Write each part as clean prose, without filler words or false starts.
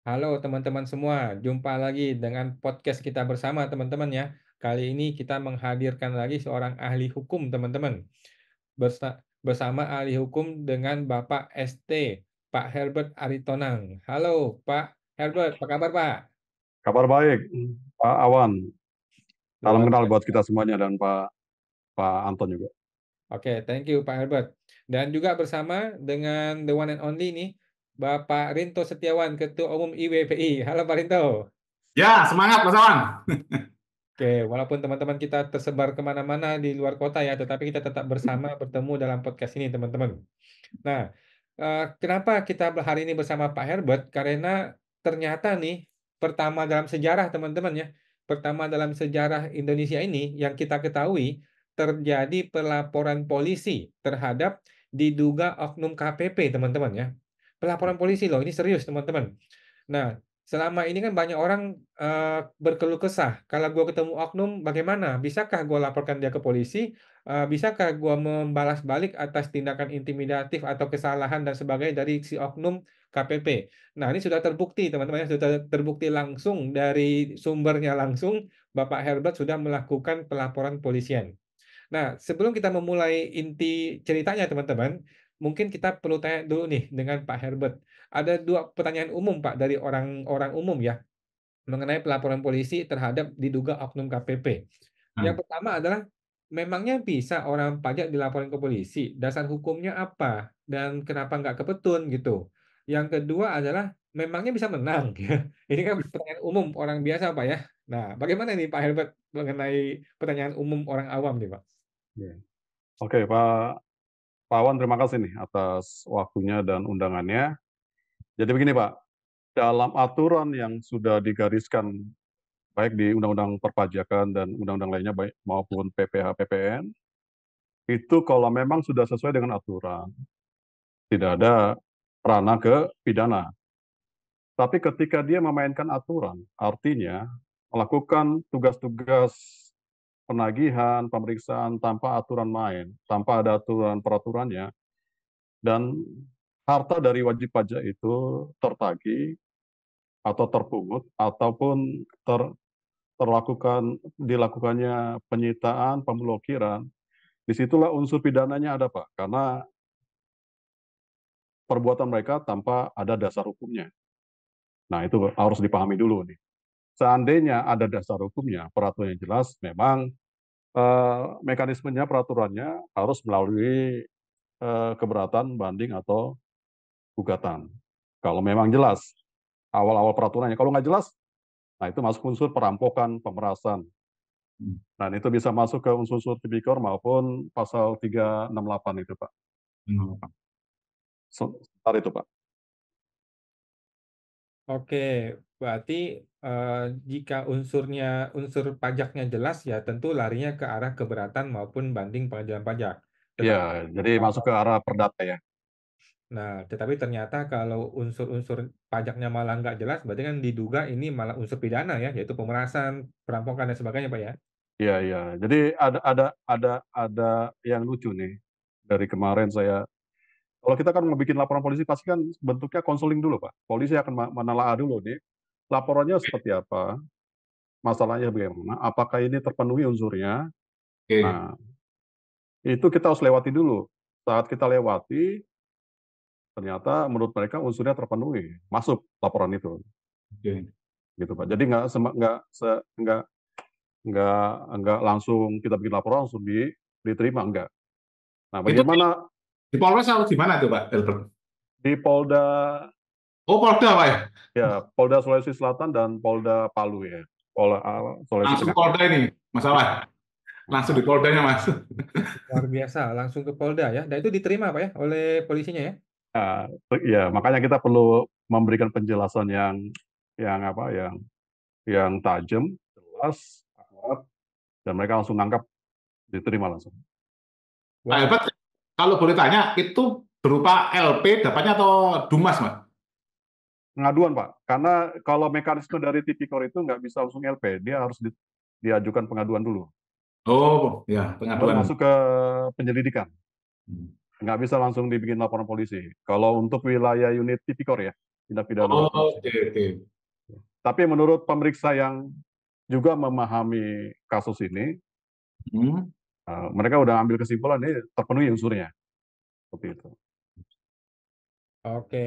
Halo teman-teman semua, jumpa lagi dengan podcast kita bersama teman-teman ya. Kali ini kita menghadirkan lagi seorang ahli hukum teman-teman. Bersama ahli hukum dengan Bapak ST, Pak Herbert Aritonang. Halo Pak Herbert, apa kabar Pak? Kabar baik, Pak Awan. Salam Luar kenal buat biasa. kita semuanya dan Pak Anton juga. Oke, thank you Pak Herbert. Dan juga bersama dengan the one and only nih, Bapak Rinto Setiawan, Ketua Umum IWPI. Halo Pak Rinto. Ya, semangat Mas Awan. Oke, walaupun teman-teman kita tersebar kemana-mana di luar kota ya, tetapi kita tetap bersama bertemu dalam podcast ini, teman-teman. Nah, kenapa kita hari ini bersama Pak Herbert? Karena ternyata nih, pertama dalam sejarah, teman-teman ya, pertama dalam sejarah Indonesia ini yang kita ketahui terjadi pelaporan polisi terhadap diduga oknum KPP, teman-teman ya. Pelaporan polisi loh, ini serius, teman-teman. Nah, selama ini kan banyak orang berkeluh kesah, "Kalau gua ketemu oknum bagaimana? Bisakah gua laporkan dia ke polisi? Bisakah gua membalas balik atas tindakan intimidatif atau kesalahan dan sebagainya dari si oknum KPP?" Nah, ini sudah terbukti teman-teman ya, sudah terbukti langsung dari sumbernya langsung, Bapak Herbert sudah melakukan pelaporan polisian. Nah, sebelum kita memulai inti ceritanya teman-teman, mungkin kita perlu tanya dulu nih dengan Pak Herbert. Ada 2 pertanyaan umum Pak dari orang-orang umum ya, mengenai pelaporan polisi terhadap diduga oknum KPP. Hmm. Yang pertama adalah, memangnya bisa orang pajak dilaporin ke polisi? Dasar hukumnya apa? Dan kenapa nggak ke petun gitu? Yang kedua adalah, memangnya bisa menang? Ini kan pertanyaan umum orang biasa Pak ya. Nah, bagaimana nih Pak Herbert mengenai pertanyaan umum orang awam nih Pak? Ya. Oke, Pak Awan, terima kasih nih atas waktunya dan undangannya. Jadi begini, Pak, dalam aturan yang sudah digariskan baik di Undang-Undang Perpajakan dan undang-undang lainnya baik maupun PPH PPN, itu kalau memang sudah sesuai dengan aturan, tidak ada ranah ke pidana. Tapi ketika dia memainkan aturan, artinya melakukan tugas-tugas penagihan, pemeriksaan tanpa aturan main, tanpa ada aturan peraturannya, dan harta dari wajib pajak itu tertagih atau terpungut ataupun dilakukannya penyitaan, pemblokiran, disitulah unsur pidananya ada, Pak, karena perbuatan mereka tanpa ada dasar hukumnya. Nah, itu harus dipahami dulu nih. Seandainya ada dasar hukumnya, peraturannya jelas, memang mekanismenya, peraturannya harus melalui keberatan, banding, atau gugatan. Kalau memang jelas awal-awal peraturannya. Kalau nggak jelas, nah itu masuk unsur perampokan, pemerasan. Dan itu bisa masuk ke unsur-unsur tipikor maupun pasal 368 itu, Pak. Sebentar itu, Pak. Oke, berarti, jika unsur pajaknya jelas, ya tentu larinya ke arah keberatan maupun banding pengadilan pajak. Ya, Tetapi jadi masuk kalau ke arah perdata ya. tetapi ternyata kalau unsur-unsur pajaknya malah nggak jelas, berarti kan diduga ini malah unsur pidana ya, yaitu pemerasan, perampokan dan sebagainya, Pak ya? Iya, iya. Jadi ada yang lucu nih. Dari kemarin saya, kalau kita kan mau bikin laporan polisi pasti kan bentuknya konseling dulu, Pak. Polisi akan menelaah dulu nih, laporannya seperti apa, masalahnya bagaimana, apakah ini terpenuhi unsurnya. Oke, Nah, itu kita harus lewati dulu. Saat kita lewati, ternyata menurut mereka unsurnya terpenuhi, masuk laporan itu, oke. gitu Pak. Jadi nggak langsung kita bikin laporan langsung diterima, enggak. Nah, Itu bagaimana di Polres atau di mana tuh Pak Albert? di Polda, Oh, Polda Pak ya? ya, Polda Sulawesi Selatan dan Polda Palu ya, Polda Sulawesi Langsung Tengah. Polda ini, masalah. Langsung di Poldanya Mas. Luar biasa, langsung ke Polda ya, dan itu diterima, Pak ya, oleh polisinya ya? Nah, ya, makanya kita perlu memberikan penjelasan yang apa, yang tajam, jelas, akurat, dan mereka langsung nangkap, diterima langsung. Pak Wah, Albert, kalau boleh tanya, itu berupa LP dapatnya atau Dumas Mas? Pengaduan, Pak. Karena kalau mekanisme dari tipikor itu nggak bisa langsung LP, dia harus diajukan pengaduan dulu. Oh, ya, Baru pengaduan. masuk ke penyelidikan. Nggak bisa langsung dibikin laporan polisi. Kalau untuk wilayah unit tipikor ya. tindak pidana Oh, korupsi. oke, oke. Tapi menurut pemeriksa yang juga memahami kasus ini, Hmm. mereka udah ambil kesimpulan ini terpenuhi unsurnya. Seperti itu. Oke,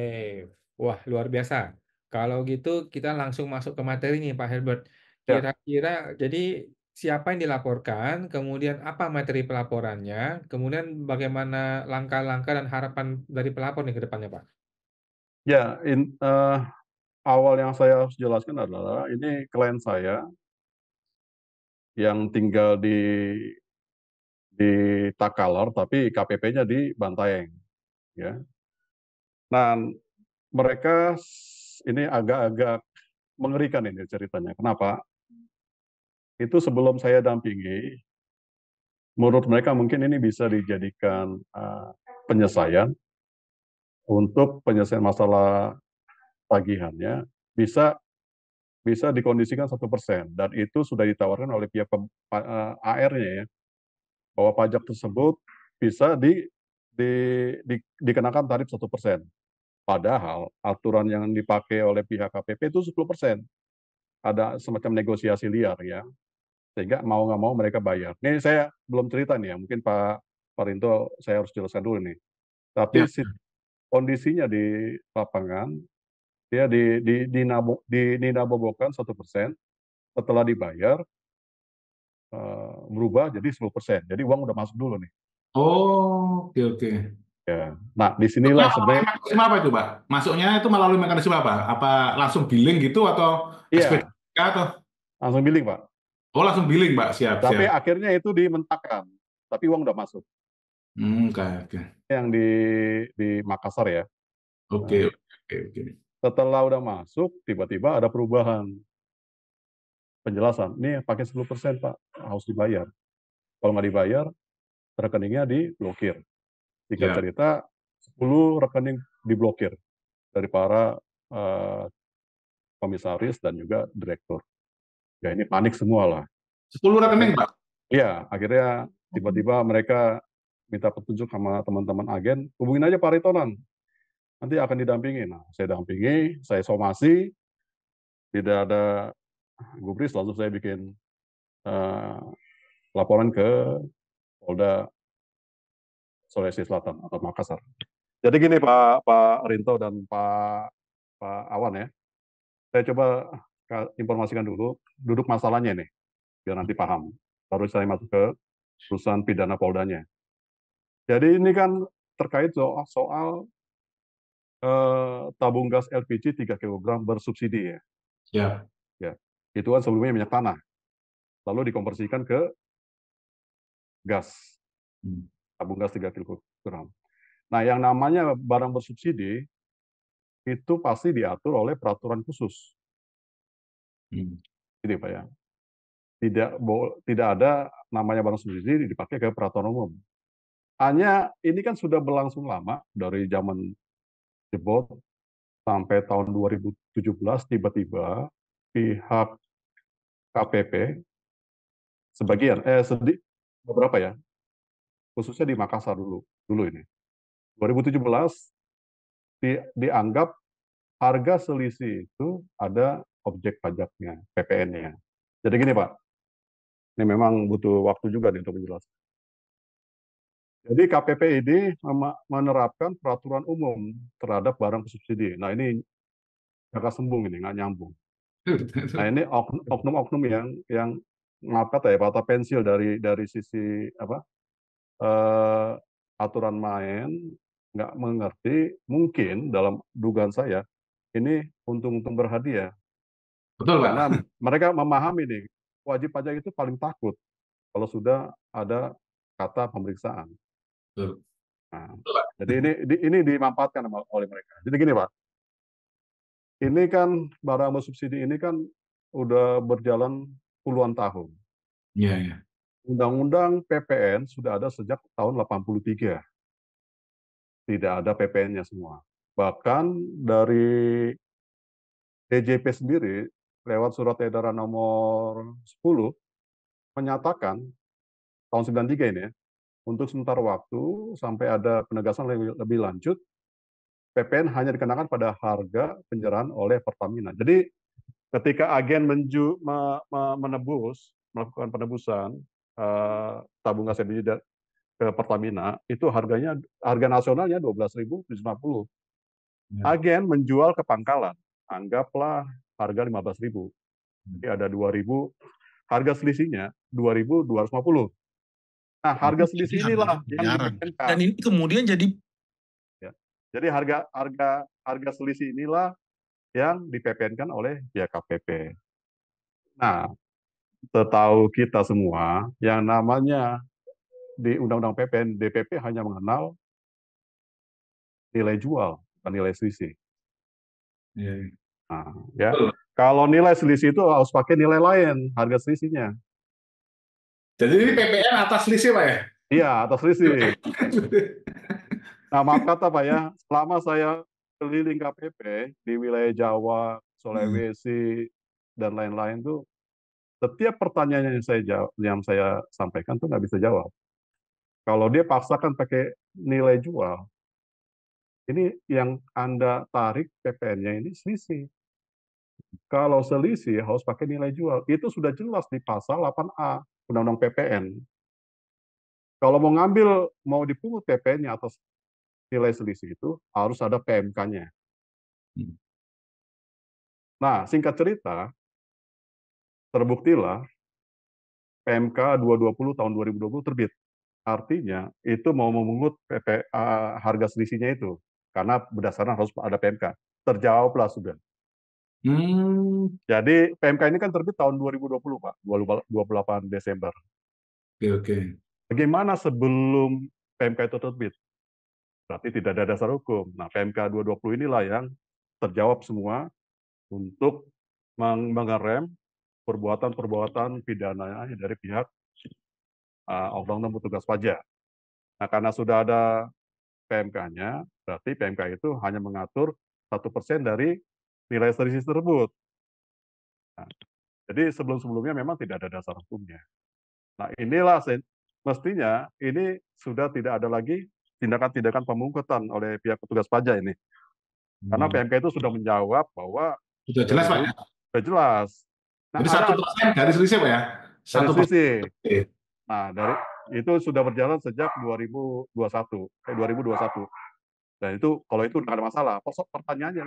wah luar biasa. Kalau gitu kita langsung masuk ke materi nih Pak Herbert. Ya, Kira-kira jadi siapa yang dilaporkan, kemudian apa materi pelaporannya, kemudian bagaimana langkah-langkah dan harapan dari pelapor nih ke depannya Pak? ya awal yang saya harus jelaskan adalah ini klien saya yang tinggal di Takalar, tapi KPP-nya di Bantaeng. Ya. Nah, mereka ini agak-agak mengerikan ini ceritanya. Kenapa? Itu sebelum saya dampingi, menurut mereka mungkin ini bisa dijadikan penyelesaian untuk penyelesaian masalah tagihannya bisa bisa dikondisikan 1% dan itu sudah ditawarkan oleh pihak AR-nya ya bahwa pajak tersebut bisa dikenakan tarif 1%. Padahal aturan yang dipakai oleh pihak KPP itu 10%. Ada semacam negosiasi liar ya, sehingga mau nggak mau mereka bayar. Ini saya belum cerita nih ya, mungkin Pak Rinto saya harus jelaskan dulu nih. Ya. Tapi kondisinya di lapangan, dia dinabobokan 1%, setelah dibayar berubah jadi 10%. Jadi uang udah masuk dulu nih. Oh, oke, oke. Ya. Nah, Masuknya disinilah melalui sebenarnya, mekanisme apa itu, Pak? Masuknya itu melalui mekanisme apa? Apa langsung billing gitu atau iya, SPDK atau? langsung billing Pak. Oh, langsung billing, Pak. Siap, Tapi siap. akhirnya itu dimentahkan, tapi uang udah masuk. Oke, oke. Yang di Makassar ya. Oke, Nah, oke, oke. setelah udah masuk, tiba-tiba ada perubahan penjelasan. Ini pakai 10% Pak, harus dibayar. Kalau nggak dibayar, rekeningnya diblokir. Singkat Ya. cerita, 10 rekening diblokir dari para komisaris dan juga direktur. Ya ini panik semua lah. 10 rekening, Pak. Iya, akhirnya tiba-tiba mereka minta petunjuk sama teman-teman agen, hubungin aja Pak Ritonan, nanti akan didampingi. Nah, saya dampingi, saya somasi, tidak ada gubris, langsung saya bikin eh, laporan ke Polda Sulawesi Selatan atau Makassar. Jadi gini Pak Rinto dan Pak Awan ya, saya coba informasikan dulu duduk masalahnya nih, biar nanti paham. Baru saya masuk ke urusan pidana Poldanya. Jadi ini kan terkait soal tabung gas LPG 3 kg bersubsidi ya. Ya. Ya. Itu kan sebelumnya minyak tanah, lalu dikonversikan ke gas, Hmm. tabung gas 3 kg. Nah, yang namanya barang bersubsidi itu pasti diatur oleh peraturan khusus. Hmm. Ini Pak ya. Tidak ada namanya barang subsidi dipakai ke peraturan umum. Hanya ini kan sudah berlangsung lama dari zaman jebot sampai tahun 2017 tiba-tiba pihak KPP sebagian beberapa ya, khususnya di Makassar dulu ini 2017 dianggap harga selisih itu ada objek pajaknya, PPN-nya. Jadi gini Pak, ini memang butuh waktu juga nih untuk menjelaskan. Jadi KPP ini menerapkan peraturan umum terhadap barang bersubsidi. Nah ini agak sembung ini, nggak nyambung. Nah ini oknum-oknum yang maaf kata ya, patah pensil dari sisi apa aturan main, nggak mengerti, mungkin dalam dugaan saya ini untung-untung berhadiah Betul, karena Pak. mereka memahami nih wajib pajak itu paling takut kalau sudah ada kata pemeriksaan. Betul. Nah, Betul, Pak. jadi ini dimanfaatkan oleh mereka. Jadi gini Pak, ini kan barang bersubsidi ini kan udah berjalan puluhan tahun. Iya, iya. Undang-undang PPN sudah ada sejak tahun 83. Tidak ada PPN-nya semua. Bahkan dari DJP sendiri lewat surat edaran nomor 10 menyatakan tahun 93 ini ya, untuk sementara waktu sampai ada penegasan lebih lanjut PPN hanya dikenakan pada harga penyerahan oleh Pertamina. Jadi ketika agen melakukan penebusan tabung gas LPG ke Pertamina, itu harga nasionalnya 12.750. Ya. Agen menjual ke pangkalan, anggaplah harga 15.000. Jadi ada 2.000, harga selisihnya 2.250. Nah, harga Jadi selisih harganya inilah yang miliaran. Dan dipepenkan. ini kemudian jadi Ya. Jadi harga selisih inilah yang dipepenkan oleh pihak KPP. Nah, setahu kita semua, yang namanya di Undang-Undang PPN, DPP hanya mengenal nilai jual, bukan nilai selisih. Ya. Nah, ya. Betul. Kalau nilai selisih itu harus pakai nilai lain, harga selisihnya. Jadi ini PPN atas selisih, Pak ya? Iya, atas selisih. Nah, maaf kata Pak ya, selama saya keliling KPP di wilayah Jawa, Sulawesi, dan lain-lain tuh, setiap pertanyaan yang saya sampaikan tuh nggak bisa jawab. Kalau dia paksakan pakai nilai jual, ini yang Anda tarik PPN-nya ini selisih. Kalau selisih harus pakai nilai jual. Itu sudah jelas di pasal 8A Undang-Undang PPN. Kalau mau dipungut PPN-nya atas nilai selisih itu harus ada PMK-nya. Nah, singkat cerita, terbuktilah PMK 220 tahun 2020 terbit. Artinya itu mau memungut harga selisihnya itu karena berdasarkan harus ada PMK. Terjawablah sudah. Jadi PMK ini kan terbit tahun 2020, Pak, 28 Desember. Oke. Bagaimana sebelum PMK itu terbit? Berarti tidak ada dasar hukum. Nah, PMK 220 inilah yang terjawab semua untuk mengerem perbuatan-perbuatan pidana dari pihak Oknum petugas pajak. Nah, karena sudah ada PMK-nya, berarti PMK itu hanya mengatur 1% dari nilai selisih tersebut. Nah, jadi sebelum-sebelumnya memang tidak ada dasar hukumnya. Nah, inilah mestinya ini sudah tidak ada lagi tindakan-tindakan pemungkutan oleh pihak petugas pajak ini. Karena PMK itu sudah menjawab bahwa Sudah jelas, Pak ya? sudah jelas. Nah, Jadi ada 1% dari selisih, Pak ya? dari 1%. selisih. Nah, itu sudah berjalan sejak 2021. Dan itu kalau itu tidak ada masalah. Pertanyaannya,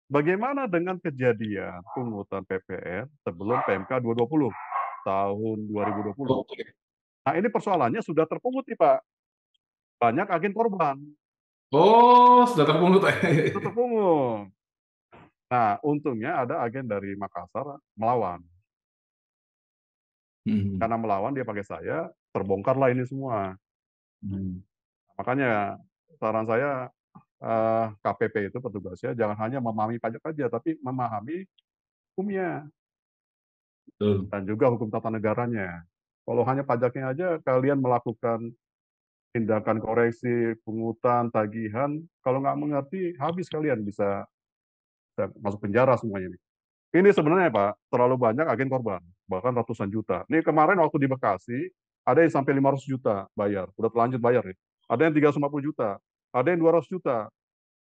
bagaimana dengan kejadian pungutan PPN sebelum PMK 220 tahun 2020? Oke. Nah, ini persoalannya sudah terpungut nih, Pak. Banyak agen korban. Oh, sudah terpungut. Itu terpungut. Nah, untungnya ada agen dari Makassar melawan. Karena melawan, dia pakai saya, terbongkarlah ini semua. Makanya saran saya, KPP itu petugasnya jangan hanya memahami pajak saja, tapi memahami hukumnya Betul. dan juga hukum tata negaranya. Kalau hanya pajaknya aja kalian melakukan tindakan koreksi, pungutan, tagihan, kalau nggak mengerti, habis kalian bisa masuk penjara semuanya. Ini sebenarnya Pak, terlalu banyak agen korban, bahkan ratusan juta. Ini kemarin waktu di Bekasi, ada yang sampai 500 juta bayar, udah terlanjur bayar ya. Ada yang 350 juta, ada yang 200 juta.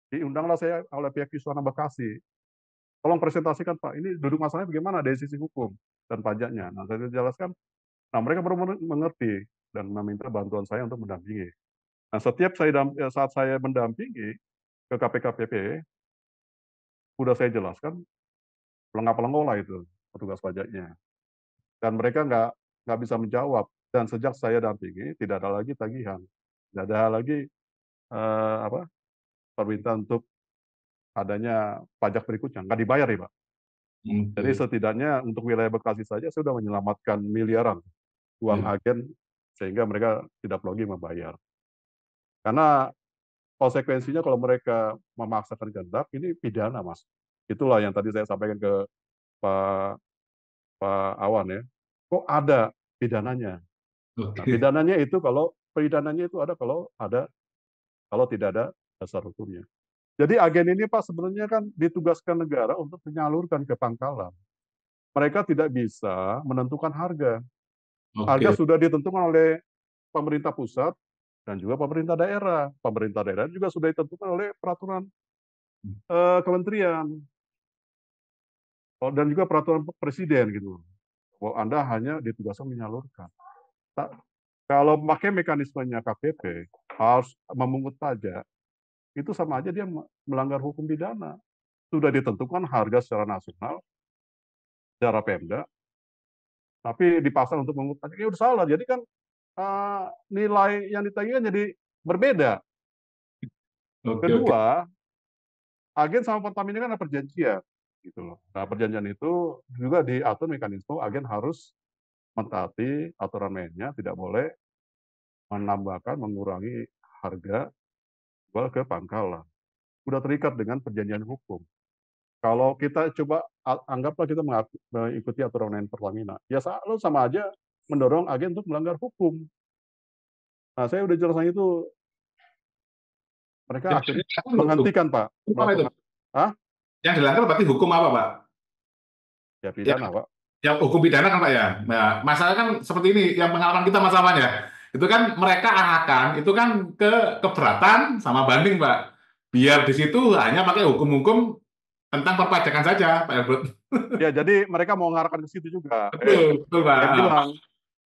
Diundanglah saya oleh pihak Kiswana Bekasi. Tolong presentasikan Pak, ini duduk masalahnya bagaimana dari sisi hukum dan pajaknya. Nah, saya jelaskan, nah mereka baru mengerti dan meminta bantuan saya untuk mendampingi. Nah, saat saya mendampingi ke KPKPP, sudah saya jelaskan, pelengah-pelengah lah itu petugas pajaknya. Dan mereka nggak bisa menjawab. Dan sejak saya dampingi, tidak ada lagi tagihan. Tidak ada lagi permintaan untuk adanya pajak berikutnya. Nggak dibayar ya, Pak. Jadi setidaknya untuk wilayah Bekasi saja saya sudah menyelamatkan miliaran uang agen sehingga mereka tidak perlu lagi membayar. Karena konsekuensinya kalau mereka memaksakan kehendak ini pidana, Mas. Itulah yang tadi saya sampaikan ke Pak Awan ya. Kok ada pidananya? Nah, pidananya itu kalau tidak ada dasar hukumnya. Jadi agen ini Pak sebenarnya kan ditugaskan negara untuk menyalurkan ke pangkalan. Mereka tidak bisa menentukan harga. Harga sudah ditentukan oleh pemerintah pusat dan juga pemerintah daerah. Pemerintah daerah juga sudah ditentukan oleh peraturan kementerian dan juga peraturan presiden gitu. Bahwa Anda hanya ditugaskan menyalurkan. Kalau pakai mekanismenya KPP harus memungut pajak, itu sama aja dia melanggar hukum pidana. Sudah ditentukan harga secara nasional, secara Pemda, tapi dipaksa untuk memungut pajak, ya udah salah. Jadi kan nilai yang ditagihkan jadi berbeda. Oke, oke. Kedua, agen sama Pertamina kan ada perjanjian, gitu loh. Nah, perjanjian itu juga diatur mekanisme agen harus mentaati aturan mainnya, tidak boleh menambahkan, mengurangi harga jual ke pangkalan. Sudah terikat dengan perjanjian hukum. Kalau kita coba anggaplah kita mengikuti aturan main Pertamina, ya lo sama aja mendorong agen untuk melanggar hukum. Nah, saya udah jelaskan itu, mereka Yang akhirnya dilanggar menghentikan, Pak, hukum apa itu? melakukan, ah, Yang dilanggar berarti hukum apa, Pak? ya Yang, pidana, Pak. yang hukum pidana kan, Pak ya. Nah, masalah kan seperti ini, yang pengalaman kita Mas Awan ya. Itu kan mereka arahkan, itu kan ke keberatan sama banding, Pak. Biar di situ hanya pakai hukum-hukum tentang perpajakan saja, Pak Albert. Ya, jadi mereka mau mengarahkan ke situ juga. Betul, betul, Pak. Saya bilang,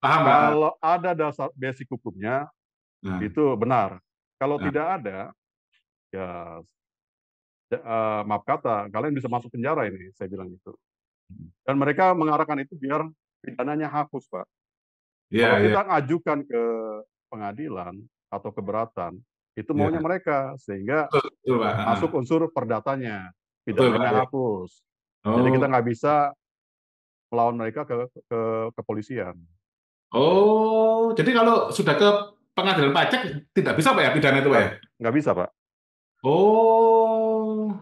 Paham, Pak. kalau ada dasar basic hukumnya, Nah, itu benar. Kalau nah. tidak ada, ya maaf kata, kalian bisa masuk penjara ini, saya bilang gitu. Dan mereka mengarahkan itu biar pidananya hapus, Pak. Iya, Kalau iya. kita ngajukan ke pengadilan atau keberatan, itu maunya Iya. mereka, sehingga Betul, betul, Pak. masuk unsur perdatanya, Betul, Pak. pidananya Ya. hapus. Jadi kita Oh, nggak bisa melawan mereka ke kepolisian. oh, jadi kalau sudah ke pengadilan pajak tidak bisa, Pak ya, pidana itu, Pak Nggak, ya? nggak bisa, Pak. Oh,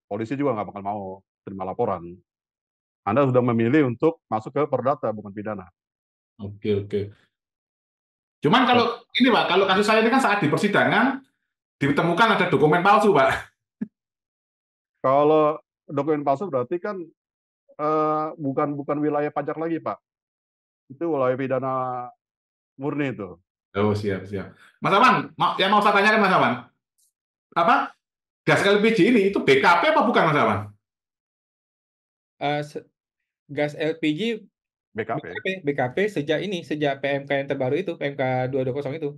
Polisi juga nggak bakal mau terima laporan. Anda sudah memilih untuk masuk ke perdata, bukan pidana. oke, oke. Cuman kalau ini, Pak, kalau kasus saya ini kan saat di persidangan ditemukan ada dokumen palsu, Pak. Kalau dokumen palsu berarti kan bukan bukan wilayah pajak lagi, Pak. Itu wilayah pidana murni itu. Oh, siap, siap. Mas Aman, yang mau saya tanyakan, Mas Aman, apa gas LPG ini itu BKP apa bukan, Mas Aman? Eh, se- gas LPG BKP. BKP sejak PMK yang terbaru itu, PMK 220 itu.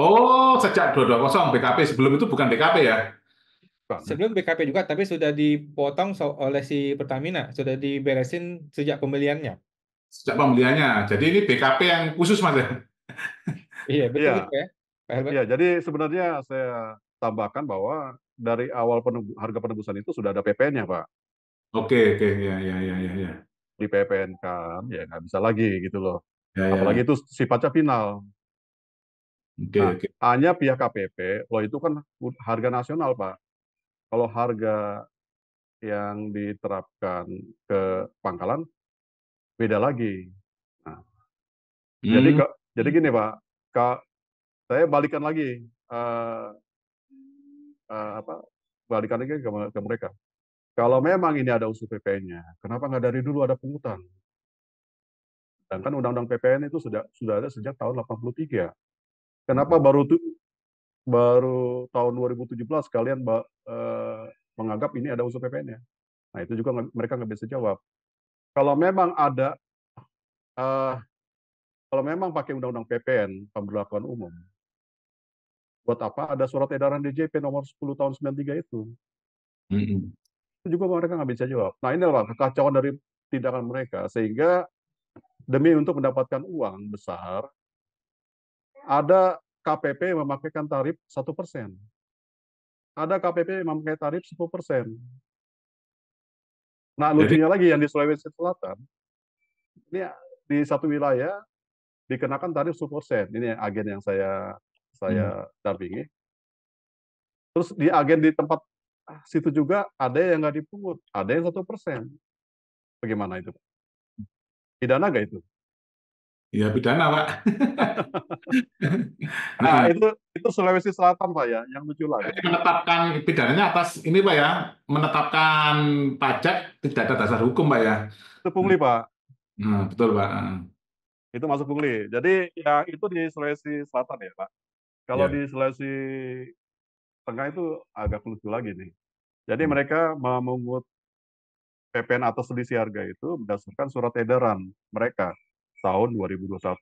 Oh, sejak 220 BKP, sebelum itu bukan BKP ya? Bukan. Sebelum BKP juga, tapi sudah dipotong oleh si Pertamina, sudah diberesin sejak pembeliannya. Sejak pembeliannya. Jadi ini BKP yang khusus, Mas ya? Iya, betul Iya, itu ya, Pak Herbert. iya. Jadi sebenarnya saya tambahkan bahwa dari awal harga penebusan itu sudah ada PPN-nya, Pak. Oke, oke, ya, ya, ya, ya, ya, Di PPN kan, ya nggak bisa lagi gitu loh. ya, ya, Apalagi ya. itu sifatnya final. Oke, Nah, oke. hanya pihak KPP, loh itu kan harga nasional, Pak. Kalau harga yang diterapkan ke pangkalan, beda lagi. Nah, jadi Hmm, jadi gini, Pak, Kak, saya balikan lagi, apa, balikan lagi ke mereka. Kalau memang ini ada unsur PPN-nya, kenapa nggak dari dulu ada pungutan? Sedangkan Undang-Undang PPN itu sudah ada sejak tahun 83. Kenapa baru tahun 2017 kalian menganggap ini ada unsur PPN-nya? Nah, itu juga mereka nggak bisa jawab. Kalau memang ada, eh, kalau memang pakai Undang-Undang PPN, pemberlakuan umum, buat apa ada surat edaran DJP nomor 10 tahun 93 itu? hmm. Itu juga mereka nggak bisa jawab. Nah, ini adalah kekacauan dari tindakan mereka, sehingga demi untuk mendapatkan uang besar, ada KPP memakaikan tarif 1%. Ada KPP memakai tarif 10%. Nah, Jadi, lucunya lagi yang di Sulawesi Selatan, ini di satu wilayah dikenakan tarif 10%. Ini agen yang hmm. saya dampingi. Terus di agen di tempat situ juga ada yang nggak dipungut, ada yang 1%. Bagaimana itu? Pidana nggak itu? Ya pidana, Pak. Nah, Nah, itu Sulawesi Selatan, Pak, ya. Yang lucu lagi. jadi menetapkan pidananya atas ini, Pak ya, menetapkan pajak tidak ada dasar hukum, Pak ya. Itu pungli, Pak. Nah, betul, Pak. Itu masuk pungli. Jadi ya itu di Sulawesi Selatan ya, Pak. Kalau Ya. di Sulawesi Tengah itu agak lucu lagi nih. Jadi mereka memungut PPN atas selisih harga itu berdasarkan surat edaran mereka tahun 2021.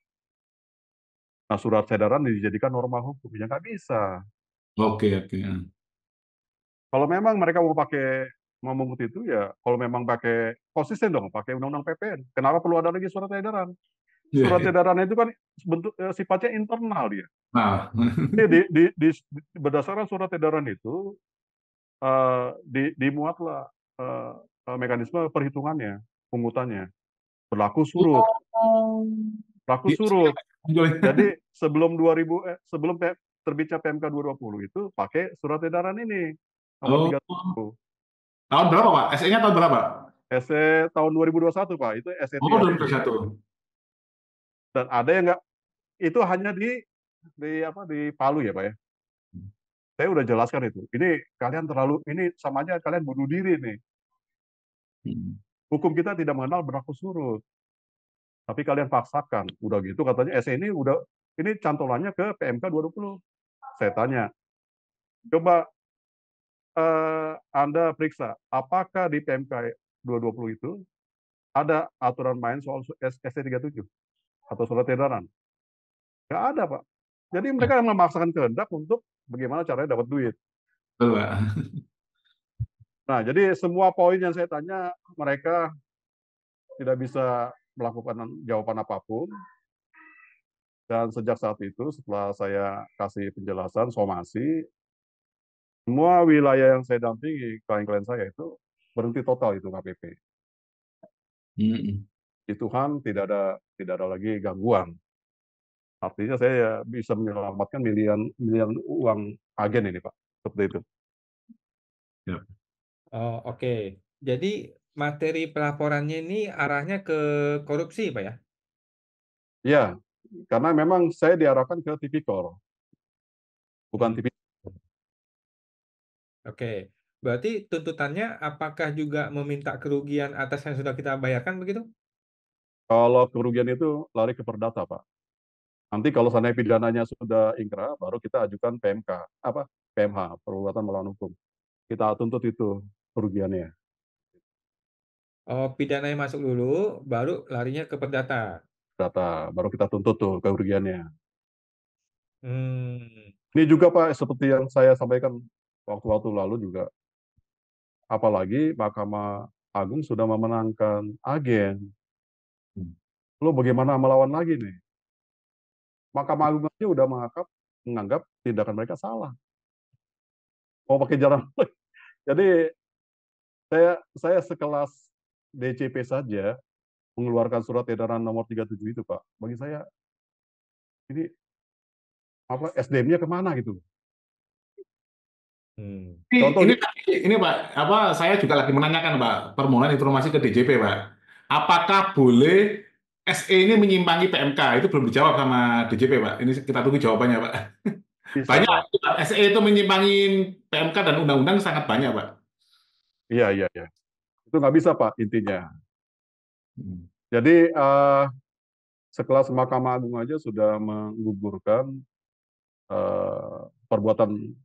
Nah, surat edaran dijadikan norma hukum, ya nggak bisa. Oke, oke. Kalau memang mereka mau pakai memungut itu, ya kalau memang pakai konsisten dong, pakai undang-undang PPN. Kenapa perlu ada lagi surat edaran? Iya, Surat iya. edaran itu kan sifatnya internal dia. Nah, Jadi berdasarkan surat edaran itu dimuatlah eh, mekanisme perhitungannya, pungutannya, berlaku surut, oh, berlaku di surut. munculnya. Jadi sebelum terbitnya PMK 220 itu pakai surat edaran ini nomor Oh, 31. tahun berapa, Pak? SE-nya tahun berapa? SE tahun 2021 Pak, itu SE Oh, 30. 2021. Dan ada yang nggak, itu hanya di Palu ya Pak ya. Saya udah jelaskan itu. Ini kalian terlalu, ini sama aja kalian bunuh diri nih. Hmm. Hukum kita tidak mengenal berlaku surut. Tapi kalian paksakan. Udah gitu katanya SE ini cantolannya ke PMK 220. Saya tanya, coba Anda periksa, apakah di PMK 220 itu ada aturan main soal ST37 atau surat edaran? Nggak ada, Pak. Jadi Ya, mereka memaksakan kehendak untuk bagaimana caranya dapat duit. betul, Pak. Nah, jadi semua poin yang saya tanya, mereka tidak bisa melakukan jawaban apapun. Dan sejak saat itu, setelah saya kasih penjelasan, somasi, semua wilayah yang saya dampingi, klien-klien saya itu berhenti total itu KPP. Hmm. Di Tuhan tidak ada lagi gangguan. Artinya saya bisa menyelamatkan miliaran uang agen ini, Pak. Seperti itu. Ya. Oh, oke. Jadi materi pelaporannya ini arahnya ke korupsi, Pak ya? Ya, karena memang saya diarahkan ke tipikor, bukan Hmm, tipikor. oke. Berarti tuntutannya apakah juga meminta kerugian atas yang sudah kita bayarkan begitu? Kalau kerugian itu lari ke perdata, Pak. Nanti kalau seandainya pidananya sudah ingkrah, baru kita ajukan PMK, PMH, perbuatan melawan hukum. Kita tuntut itu kerugiannya. Oh, pidananya masuk dulu, baru larinya ke perdata. Data, baru kita tuntut tuh kerugiannya. Hmm, Ini juga Pak, seperti yang saya sampaikan waktu-waktu lalu juga, apalagi Mahkamah Agung sudah memenangkan agen. Lalu bagaimana melawan lagi nih? Mahkamah Agung aja udah menganggap tindakan mereka salah. Mau pakai jalan. Jadi saya sekelas DCP saja mengeluarkan surat edaran nomor 37 itu Pak. Bagi saya ini apa SDM-nya kemana gitu. hmm. Contoh Ini Pak, saya juga lagi menanyakan Pak, permohonan informasi ke DJP Pak. Apakah boleh SE ini menyimpangi PMK? Itu belum dijawab sama DJP Pak. Ini kita tunggu jawabannya Pak. bisa Banyak Pak. Pak, SE itu menyimpangi PMK dan undang-undang sangat banyak Pak. Iya, iya, iya. Itu nggak bisa Pak intinya. Hmm. Jadi sekelas Mahkamah Agung aja sudah menggugurkan perbuatan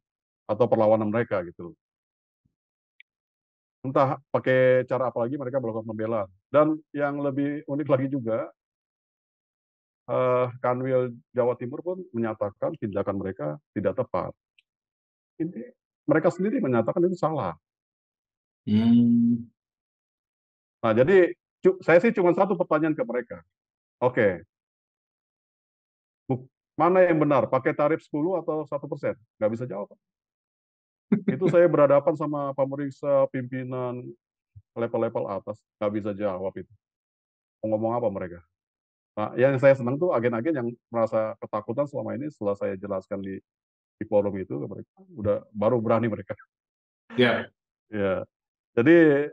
atau perlawanan mereka gitu. Entah pakai cara apa lagi mereka melakukan pembelaan. Dan yang lebih unik lagi juga, Kanwil Jawa Timur pun menyatakan tindakan mereka tidak tepat. Ini mereka sendiri menyatakan itu salah. Hmm. Nah, jadi saya sih cuma satu pertanyaan ke mereka. Oke, mana yang benar? Pakai tarif 10 atau 1%? Nggak bisa jawab. Itu saya berhadapan sama pemeriksa pimpinan level-level atas, nggak bisa jawab itu. Mau ngomong apa mereka? Nah, yang saya senang tuh agen-agen yang merasa ketakutan selama ini setelah saya jelaskan di forum itu, mereka baru berani mereka. Ya, Ya, jadi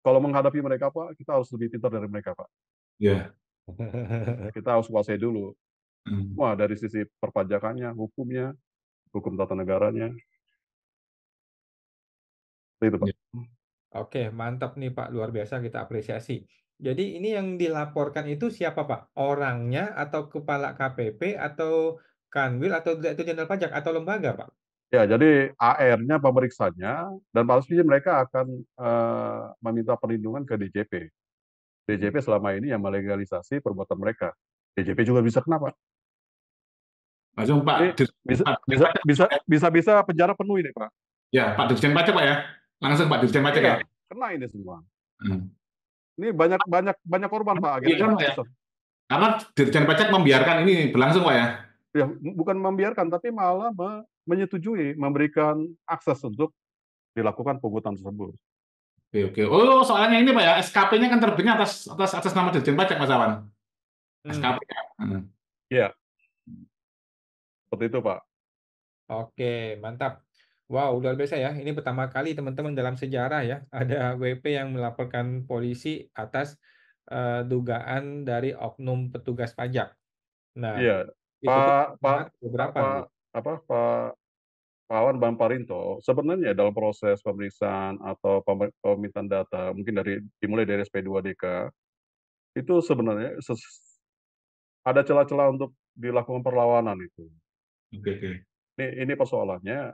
kalau menghadapi mereka Pak, kita harus lebih pintar dari mereka Pak. ya. Kita harus kuasai dulu. Hmm. Wah, dari sisi perpajakannya, hukumnya, hukum tata negaranya, itu Pak. Ya. Oke, mantap nih Pak, luar biasa kita apresiasi. Jadi ini yang dilaporkan itu siapa Pak? Orangnya atau kepala KPP atau Kanwil atau Direktur Jenderal Pajak atau lembaga Pak? Ya, jadi AR-nya pemeriksanya dan pasti mereka akan meminta perlindungan ke DJP. DJP selama ini yang melegalisasi perbuatan mereka. DJP juga bisa kenapa? Langsung Ini bisa Pak Dirjen bisa Pajak. bisa bisa bisa penjara penuh ini, Pak. Ya, Pak Dirjen Pajak Pak ya. Langsung Pak Dirjen Pajak ya. Iya, kena ini semua. Hmm. Ini banyak banyak banyak korban, Pak, Iya akhirnya. kan Pak ya. Karena Dirjen Pajak membiarkan ini berlangsung Pak ya. Ya, bukan membiarkan, tapi malah menyetujui, memberikan akses untuk dilakukan pungutan tersebut. Oke, oke. Oh, soalnya ini Pak ya, SKP-nya kan terbitnya atas nama Dirjen Pajak Mas Awan. SKP ya. Hmm. Iya, seperti itu, Pak. Oke, mantap. Wow, luar biasa ya. Ini pertama kali teman-teman dalam sejarah ya, ada WP yang melaporkan polisi atas dugaan dari oknum petugas pajak. Nah, Iya, itu pun Pak Pak Pak beberapa Pak gitu. apa Pak Wawan Bamparinto sebenarnya dalam proses pemeriksaan atau pemintaan data mungkin dimulai dari SP2DK itu sebenarnya ada celah-celah untuk dilakukan perlawanan itu. Oke, oke. Ini persoalannya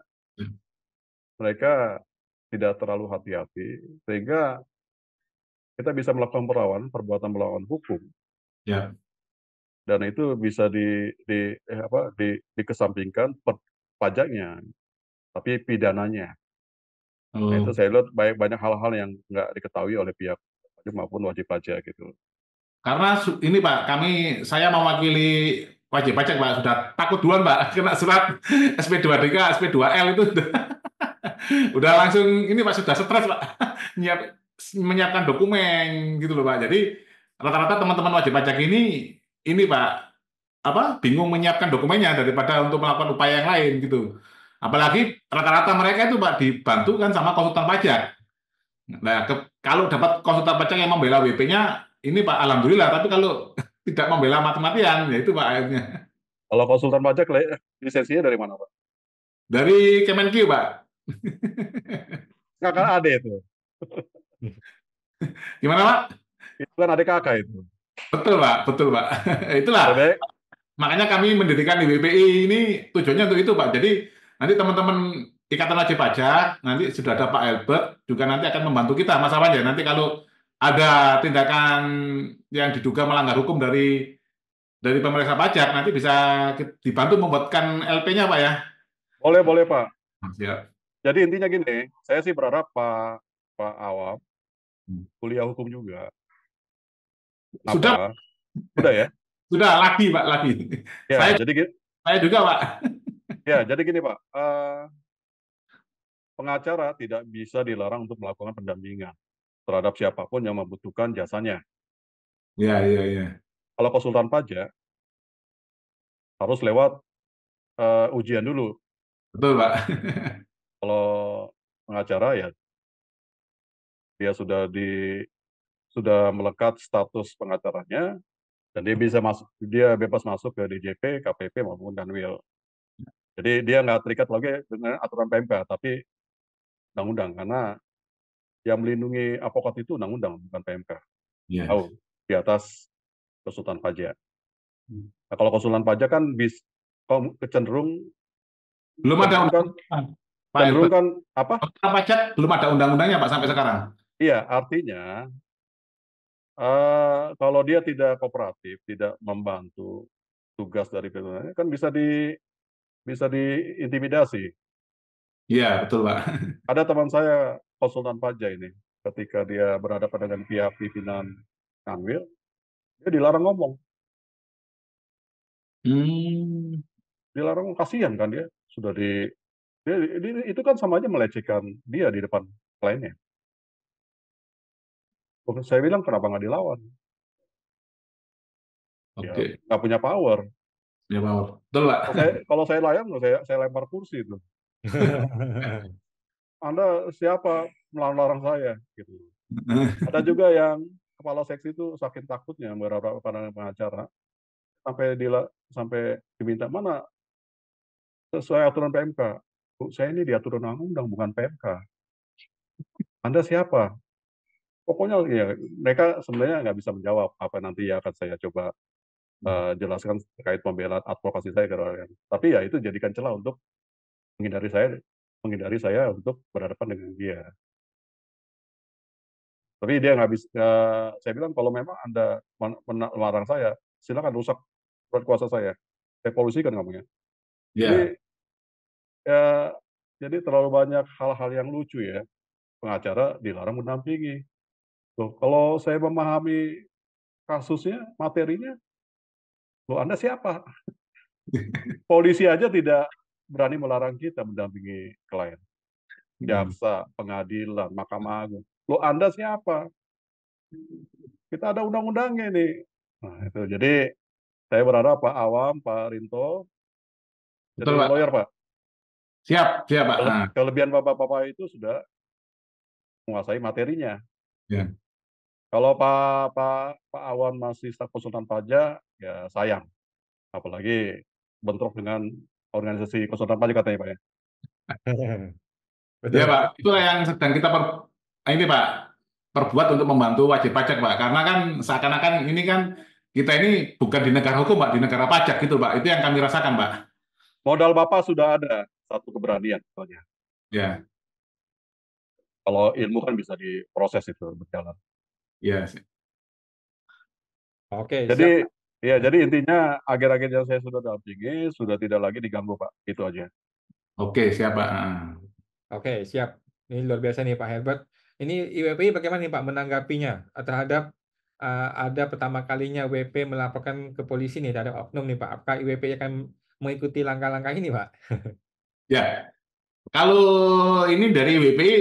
mereka tidak terlalu hati-hati sehingga kita bisa melakukan perbuatan melawan hukum Ya. dan itu bisa dikesampingkan pajaknya tapi pidananya. Nah, itu Oh, saya lihat banyak hal-hal yang nggak diketahui oleh pihak pajak maupun wajib pajak gitu. karena ini Pak, saya mewakili wajib pajak Pak, sudah takut duluan Pak, kena surat SP2DK, SP2L itu udah langsung ini Pak, sudah stres Pak, menyiapkan dokumen gitu loh Pak. Jadi rata-rata teman-teman wajib pajak ini Pak, bingung menyiapkan dokumennya daripada untuk melakukan upaya yang lain gitu. Apalagi rata-rata mereka itu Pak dibantu kan sama konsultan pajak. Nah, kalau dapat konsultan pajak yang membela WP-nya, ini Pak, alhamdulillah. Tapi kalau tidak membela mati-matian, ya itu Pak akhirnya. Kalau konsultan pajak lisensinya dari mana, Pak? Dari Kemenkyu, Pak. Nggak, kan ada itu. Gimana Pak? Itu kan adik kakak itu. Betul Pak, betul Pak. Itulah, Lebih baik, makanya kami mendirikan di WPI ini tujuannya untuk itu Pak. Jadi nanti teman-teman Ikatan Wajib Pajak, nanti sudah ada Pak Albert, juga nanti akan membantu kita, Mas Awan ya. Nanti kalau ada tindakan yang diduga melanggar hukum dari pemeriksa pajak, nanti bisa dibantu membuatkan LP-nya Pak ya. boleh Pak. Siap. Jadi intinya gini, saya sih berharap Pak Awam kuliah hukum juga. Sudah, Apa? Udah ya? sudah lagi Pak, lagi. Ya, jadi Saya juga Pak. gini Pak, pengacara tidak bisa dilarang untuk melakukan pendampingan terhadap siapapun yang membutuhkan jasanya. Iya, iya, iya. Kalau konsultan pajak harus lewat ujian dulu. Betul Pak. Kalau pengacara ya dia sudah melekat status pengacaranya dan dia bebas masuk ke DJP, KPP maupun Kanwil. Jadi dia nggak terikat lagi dengan aturan PMK, tapi undang-undang karena yang melindungi avokat itu undang-undang bukan PMK. Iya. Tahu di atas konsultan pajak. Nah, kalau konsultan pajak kan cenderung Belum ada kan undang-undang, Pak cenderung Albert. kan apa? Konsultan pajak belum ada undang-undangnya Pak sampai sekarang. Iya, artinya kalau dia tidak kooperatif, tidak membantu tugas dari pimpinan, kan bisa diintimidasi. Iya, betul Pak. Ada teman saya konsultan pajak ini, ketika dia berhadapan dengan pihak pimpinan Kanwil, dia dilarang ngomong. Hmm. Dilarang, kasihan kan dia sudah itu kan sama aja melecehkan dia di depan kliennya. Saya bilang kenapa nggak dilawan? Ya Oke. nggak punya power. Ya Pak. Betul Pak. Kalau saya layan, saya lempar kursi itu. Anda siapa melarang saya? Gitu. Ada juga yang kepala seksi itu saking takutnya beberapa pandangan pengacara sampai diminta mana sesuai aturan PMK. Bu, saya ini diatur undang-undang bukan PMK. Anda siapa? Pokoknya ya mereka sebenarnya nggak bisa menjawab apa nanti ya akan saya coba jelaskan terkait pembelaan advokasi saya ke Tapi ya itu jadikan celah untuk menghindari saya untuk berhadapan dengan dia. Tapi dia nggak bisa. Saya bilang kalau memang Anda melarang saya, silakan rusak surat kuasa saya polusikan kamu ya. Jadi Ya, ya, jadi terlalu banyak hal-hal yang lucu ya. Pengacara dilarang mendampingi. Loh, kalau saya memahami kasusnya, materinya, loh Anda siapa? Polisi aja tidak berani melarang kita mendampingi klien. Jaksa, pengadilan, Mahkamah Agung. Loh Anda siapa? Kita ada undang-undangnya nih. Nah, itu. Jadi saya berharap Pak Awam, Pak Rinto, betul jadi Pak. lawyer Pak. Siap, siap Pak. Kelebihan Bapak-Bapak itu sudah menguasai materinya. Ya. Kalau Pak Awan masih staf konsultan pajak, ya sayang. Apalagi bentrok dengan organisasi konsultan pajak katanya Pak ya. Ya Betul. Pak, itulah yang sedang kita ini Pak perbuat untuk membantu wajib pajak Pak. Karena kan seakan-akan ini kan kita ini bukan di negara hukum Pak, di negara pajak gitu Pak. Itu yang kami rasakan Pak. Modal Bapak sudah ada satu keberanian soalnya. Ya, Kalau ilmu kan bisa diproses itu berjalan. ya, Oke, siap. Jadi ya, jadi intinya agen-agen yang saya sudah dampingi sudah tidak lagi diganggu Pak. Itu aja. oke siap Pak. Oke, siap. Ini luar biasa nih Pak Herbert. Ini IWPI bagaimana nih Pak menanggapinya terhadap ada pertama kalinya WP melaporkan ke polisi nih terhadap oknum nih Pak. Apakah IWPI akan mengikuti langkah-langkah ini Pak? Ya, kalau ini dari WPI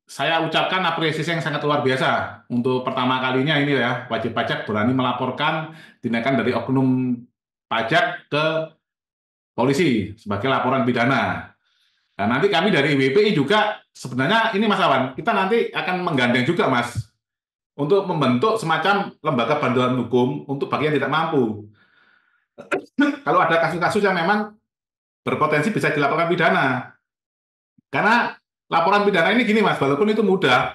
saya ucapkan apresiasi yang sangat luar biasa untuk pertama kalinya ini ya wajib pajak berani melaporkan tindakan dari oknum pajak ke polisi sebagai laporan pidana. Nah, nanti kami dari WPI juga sebenarnya ini Mas Awan, kita nanti akan menggandeng juga Mas untuk membentuk semacam lembaga bantuan hukum untuk bagi yang tidak mampu. Kalau ada kasus-kasus yang memang berpotensi bisa dilaporkan pidana. Karena laporan pidana ini gini Mas, walaupun itu mudah,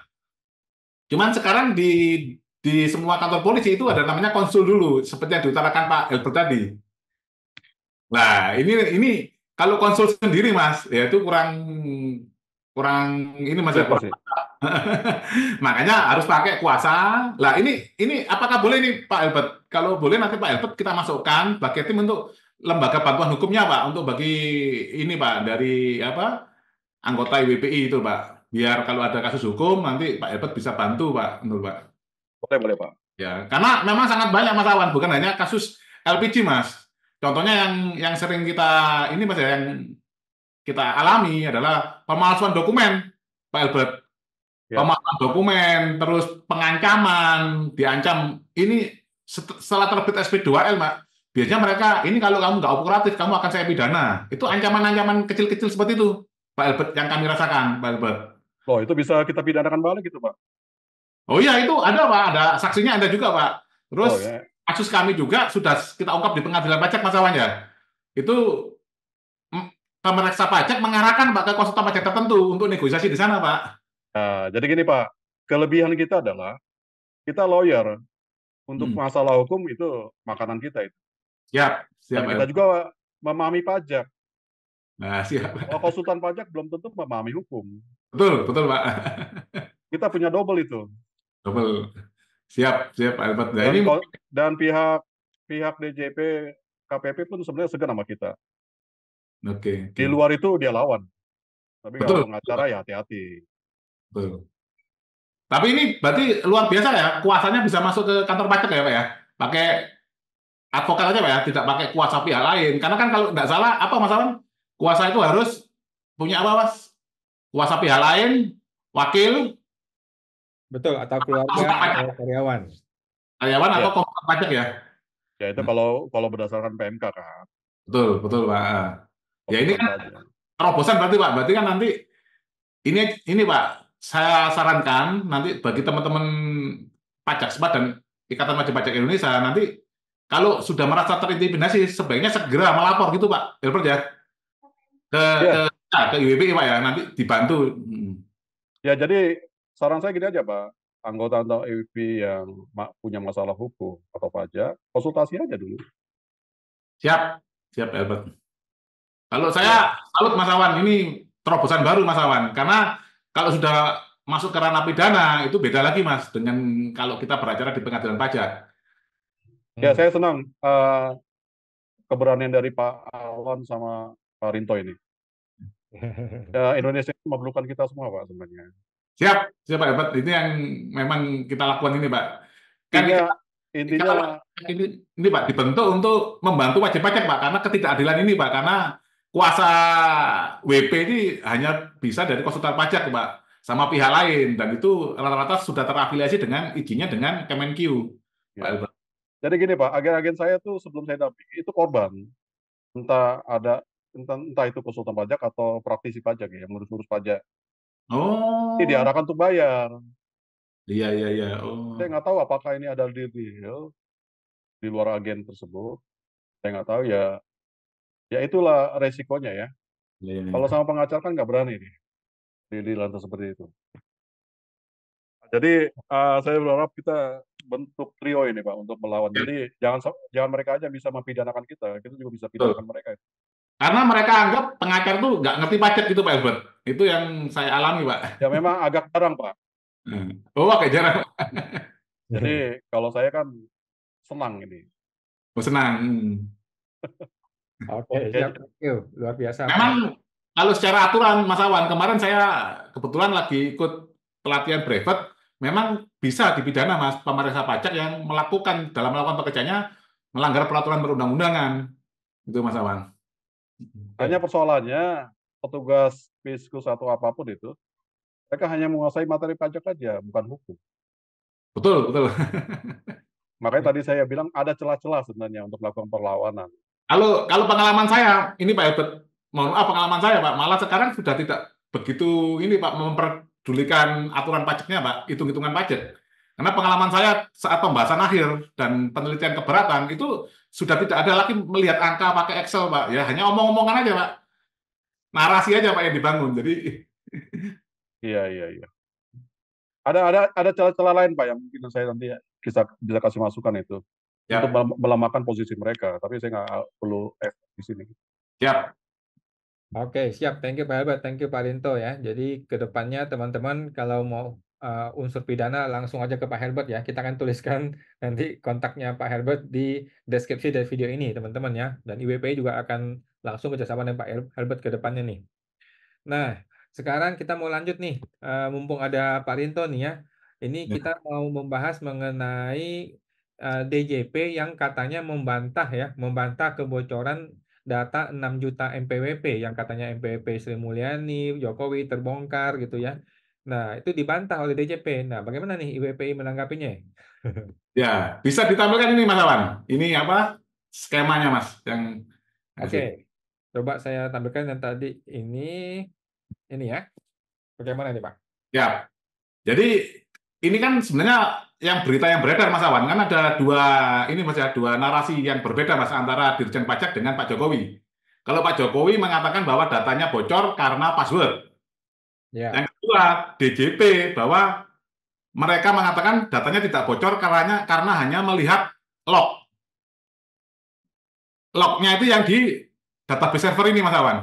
cuman sekarang di semua kantor polisi itu ada namanya konsul dulu, seperti yang diutarakan Pak Elbert tadi. Nah, ini kalau konsul sendiri Mas, ya itu kurang kurang ini Mas ya, Sulit kurang. pasti. Makanya harus pakai kuasa. Lah ini apakah boleh nih Pak Elbert? Kalau boleh nanti Pak Elbert kita masukkan bagi tim untuk lembaga bantuan hukumnya Pak, untuk bagi ini Pak dari apa anggota IWPI itu Pak. Biar kalau ada kasus hukum nanti Pak Elbert bisa bantu Pak, menurut Pak. Boleh, boleh Pak. Ya, karena memang sangat banyak Mas Awan, bukan hanya kasus LPG Mas. Contohnya yang sering kita ini Mas ya, yang kita alami adalah pemalsuan dokumen Pak Elbert. Ya. Pemalsuan dokumen, terus pengancaman, diancam. Ini setelah terbit SP2L, Pak. Biasanya mereka, ini kalau kamu nggak kooperatif, kamu akan saya pidana. Itu ancaman-ancaman kecil-kecil seperti itu, Pak Albert, yang kami rasakan, Pak Albert. Loh, itu bisa kita pidanakan balik gitu Pak. Oh iya, itu ada, Pak. Ada saksinya ada juga, Pak. Terus Oh ya. kasus kami juga sudah kita ungkap di pengadilan pajak, Mas Awan ya. Itu pemeriksa pajak mengarahkan Pak ke konsultan pajak tertentu untuk negosiasi di sana, Pak. Nah, jadi gini Pak, kelebihan kita adalah kita lawyer. Untuk masalah hukum itu makanan kita itu. Siap, siap, Dan Pak kita Albert. juga memahami pajak. Nah, siap. Kalau konsultan pajak belum tentu memahami hukum. Betul, betul, Pak. Kita punya double itu. Betul. Siap, siap, Pak Albert. Nah, Dan ini dan pihak DJP, KPP pun sebenarnya segan sama kita. oke, Di oke. luar itu dia lawan. Tapi kalau Betul, pengacara ya hati-hati. betul. Tapi ini berarti luar biasa ya, kuasanya bisa masuk ke kantor pajak ya, Pak ya? Pakai advokat aja, Pak ya, tidak pakai kuasa pihak lain. Karena kan kalau nggak salah, apa Mas Awan? Kuasa itu harus punya apa, Mas? Kuasa pihak lain, wakil, Betul, atau keluarga konsultan pajak, atau karyawan. karyawan atau Ya, konsultan pajak ya? ya itu kalau berdasarkan PMK kan, Betul, betul, Pak. Ya ini konsultan kan pajak. terobosan berarti, Pak. Berarti kan nanti ini Pak, saya sarankan nanti bagi teman-teman pajak SPA dan Ikatan Wajib Pajak Indonesia nanti kalau sudah merasa terintimidasi sebaiknya segera melapor gitu Pak Hilbert ya ke ke Ya, ke IWPI Pak ya, nanti dibantu. ya jadi saran saya gini aja Pak, anggota atau EWP yang punya masalah hukum atau pajak, konsultasi aja dulu. Siap, siap Hilbert. Kalau Iya. saya salut Mas Awan, ini terobosan baru Mas Awan. Karena kalau sudah masuk ke ranah pidana itu beda lagi Mas dengan kalau kita beracara di pengadilan pajak. Ya, Hmm. saya senang keberanian dari Pak Awan sama Pak Rinto ini. Ya, Indonesia itu memerlukan kita semua, Pak, sebenarnya. Siap, siap Pak Hebat. Ini yang memang kita lakukan ini Pak. Kan Intinya, kalau intinya ini Pak dibentuk untuk membantu wajib pajak Pak karena ketidakadilan ini Pak karena kuasa WP ini hanya bisa dari konsultan pajak Pak sama pihak lain dan itu rata-rata sudah terafiliasi dengan izinnya dengan Kemenq Pak ya. Albert. Jadi gini, Pak, agen-agen saya tuh sebelum saya dampingi itu korban. Entah itu konsultan pajak atau praktisi pajak ya, yang ngurus-ngurus pajak. Ini Oh, diarahkan untuk bayar. iya iya iya. Oh, Saya nggak tahu apakah ini ada deal di luar agen tersebut. Saya nggak tahu ya. Ya itulah resikonya ya. iya, iya, Kalau iya. sama pengacara kan nggak berani nih di lantai seperti itu. Jadi saya berharap kita bentuk trio ini Pak untuk melawan. Jadi jangan mereka aja bisa mempidanakan kita juga bisa pidanakan Betul. mereka. Karena mereka anggap pengacar tuh nggak ngerti pajak gitu Pak Albert. Itu yang saya alami Pak. Ya memang agak jarang Pak. Oh, kayak jarang. Jadi kalau saya kan senang ini. Oh, senang. Oke, siap. Ya, Thank you. Luar biasa, Pak Memang Herbert. kalau secara aturan Mas Awan, kemarin saya kebetulan lagi ikut pelatihan brevet, memang bisa dipidana Mas pemeriksa pajak yang dalam melakukan pekerjaannya melanggar peraturan perundang-undangan. Itu Mas Awan. hanya Oke. persoalannya petugas fiskus atau apapun itu, mereka hanya menguasai materi pajak aja, bukan hukum. Betul, betul. Makanya tadi saya bilang ada celah-celah sebenarnya untuk melakukan perlawanan. Kalau kalau pengalaman saya, ini Pak Albert, mohon maaf pengalaman saya Pak, malah sekarang sudah tidak begitu ini Pak memperdulikan aturan pajaknya Pak, hitung-hitungan pajak. Karena pengalaman saya saat pembahasan akhir dan penelitian keberatan itu sudah tidak ada lagi melihat angka pakai Excel Pak, ya hanya omong-omongan aja Pak, narasi aja Pak yang dibangun. Jadi Iya, iya, iya. Ada celah-celah lain Pak yang mungkin saya nanti bisa kasih masukan itu untuk ya, melemahkan posisi mereka. Tapi saya nggak perlu di sini. siap. Oke, siap. Thank you, Pak Herbert. Thank you, Pak Rinto ya. Jadi ke depannya teman-teman kalau mau unsur pidana langsung aja ke Pak Herbert ya. Kita akan tuliskan nanti kontaknya Pak Herbert di deskripsi dari video ini, teman-teman ya. Dan IWPI juga akan langsung kerjasama dengan Pak Herbert ke depannya nih. Nah, sekarang kita mau lanjut nih, mumpung ada Pak Rinto nih ya. Ini Ya. kita mau membahas mengenai DJP yang katanya membantah kebocoran data 6 juta MPWP yang katanya MPWP Sri Mulyani, Jokowi terbongkar gitu ya. Nah, itu dibantah oleh DJP. Nah, bagaimana nih IWPI menanggapinya? Ya, bisa ditampilkan ini Mas Awan. Ini apa? Skemanya Mas yang Oke, coba saya tampilkan yang tadi ini ya. Bagaimana nih, Pak? Ya. Jadi ini kan sebenarnya yang berita yang beredar Mas Awan kan ada dua narasi yang berbeda Mas antara Dirjen Pajak dengan Pak Jokowi. Kalau Pak Jokowi mengatakan bahwa datanya bocor karena password. Ya. Yang kedua DJP bahwa mereka mengatakan datanya tidak bocor karena hanya melihat log. Lognya itu yang di database server ini Mas Awan.